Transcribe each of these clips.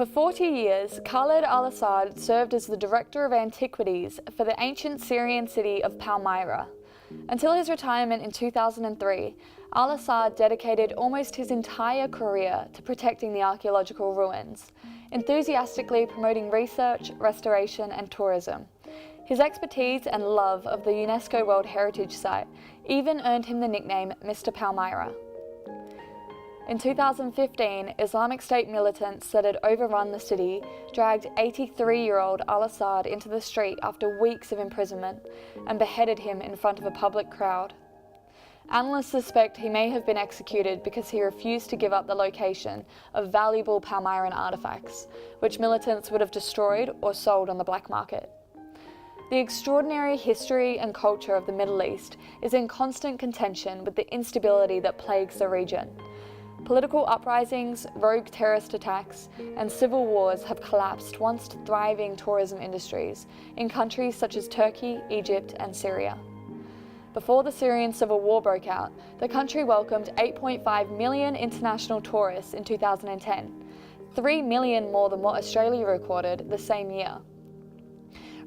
For 40 years, Khaled al-Assad served as the Director of Antiquities for the ancient Syrian city of Palmyra. Until his retirement in 2003, al-Assad dedicated almost his entire career to protecting the archaeological ruins, enthusiastically promoting research, restoration and tourism. His expertise and love of the UNESCO World Heritage Site even earned him the nickname Mr. Palmyra. In 2015, Islamic State militants that had overrun the city dragged 83-year-old al-Assad into the street after weeks of imprisonment and beheaded him in front of a public crowd. Analysts suspect he may have been executed because he refused to give up the location of valuable Palmyran artifacts, which militants would have destroyed or sold on the black market. The extraordinary history and culture of the Middle East is in constant contention with the instability that plagues the region. Political uprisings, rogue terrorist attacks, and civil wars have collapsed once thriving tourism industries in countries such as Turkey, Egypt, and Syria. Before the Syrian civil war broke out, the country welcomed 8.5 million international tourists in 2010, 3 million more than what Australia recorded the same year.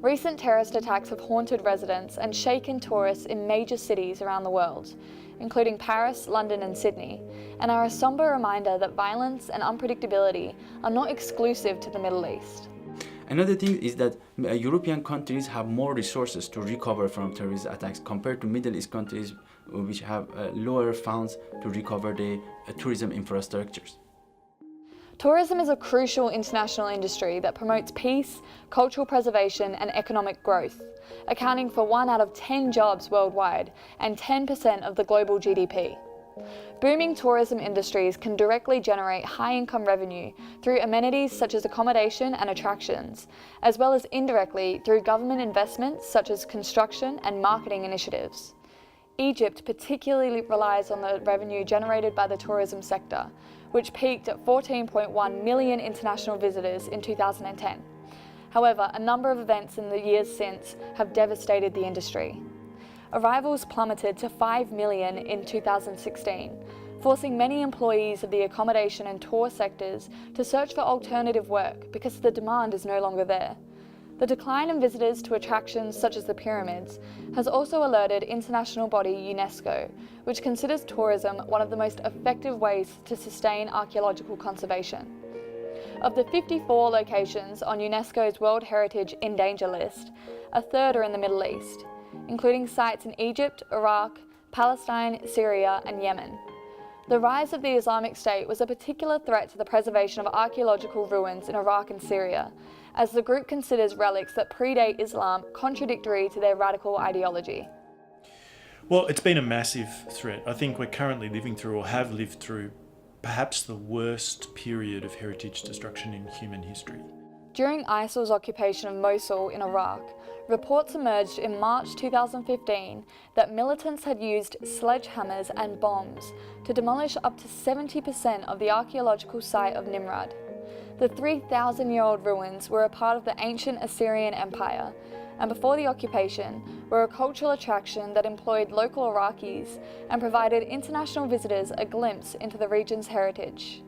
Recent terrorist attacks have haunted residents and shaken tourists in major cities around the world, including Paris, London and Sydney, and are a somber reminder that violence and unpredictability are not exclusive to the Middle East. Another thing is that European countries have more resources to recover from terrorist attacks compared to Middle East countries which have lower funds to recover the tourism infrastructures. Tourism is a crucial international industry that promotes peace, cultural preservation and economic growth, accounting for 1 out of 10 jobs worldwide and 10% of the global GDP. Booming tourism industries can directly generate high-income revenue through amenities such as accommodation and attractions, as well as indirectly through government investments such as construction and marketing initiatives. Egypt particularly relies on the revenue generated by the tourism sector, which peaked at 14.1 million international visitors in 2010. However, a number of events in the years since have devastated the industry. Arrivals plummeted to 5 million in 2016, forcing many employees of the accommodation and tour sectors to search for alternative work because the demand is no longer there. The decline in visitors to attractions such as the pyramids has also alerted international body UNESCO, which considers tourism one of the most effective ways to sustain archaeological conservation. Of the 54 locations on UNESCO's World Heritage in Danger list, a third are in the Middle East, including sites in Egypt, Iraq, Palestine, Syria and Yemen. The rise of the Islamic State was a particular threat to the preservation of archaeological ruins in Iraq and Syria, as the group considers relics that predate Islam contradictory to their radical ideology. Well, it's been a massive threat. I think we're currently living through, or have lived through, perhaps the worst period of heritage destruction in human history. During ISIL's occupation of Mosul in Iraq, reports emerged in March 2015 that militants had used sledgehammers and bombs to demolish up to 70% of the archaeological site of Nimrud. The 3,000-year-old ruins were a part of the ancient Assyrian Empire, and before the occupation were a cultural attraction that employed local Iraqis and provided international visitors a glimpse into the region's heritage.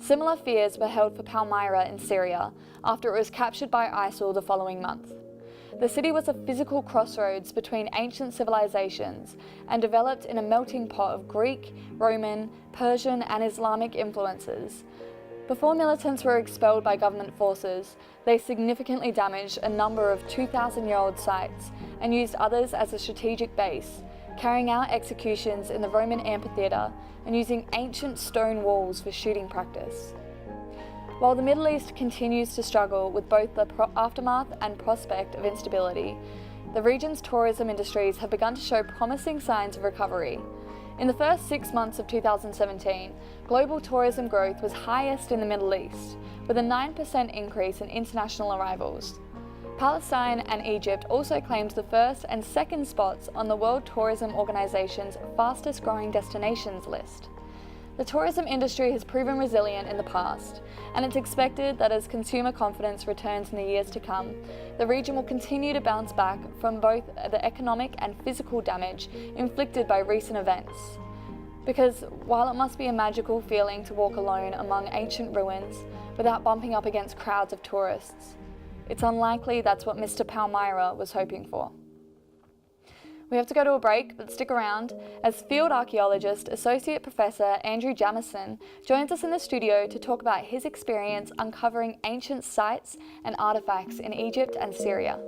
Similar fears were held for Palmyra in Syria after it was captured by ISIL the following month. The city was a physical crossroads between ancient civilizations and developed in a melting pot of Greek, Roman, Persian and Islamic influences. Before militants were expelled by government forces, they significantly damaged a number of 2,000-year-old sites and used others as a strategic base, carrying out executions in the Roman amphitheatre and using ancient stone walls for shooting practice. While the Middle East continues to struggle with both the aftermath and prospect of instability, the region's tourism industries have begun to show promising signs of recovery. In the first 6 months of 2017, global tourism growth was highest in the Middle East, with a 9% increase in international arrivals. Palestine and Egypt also claimed the first and second spots on the World Tourism Organization's fastest growing destinations list. The tourism industry has proven resilient in the past, and it's expected that as consumer confidence returns in the years to come, the region will continue to bounce back from both the economic and physical damage inflicted by recent events. Because while it must be a magical feeling to walk alone among ancient ruins without bumping up against crowds of tourists, it's unlikely that's what Mr. Palmyra was hoping for. We have to go to a break, but stick around as field archaeologist Associate Professor Andrew Jamison joins us in the studio to talk about his experience uncovering ancient sites and artifacts in Egypt and Syria.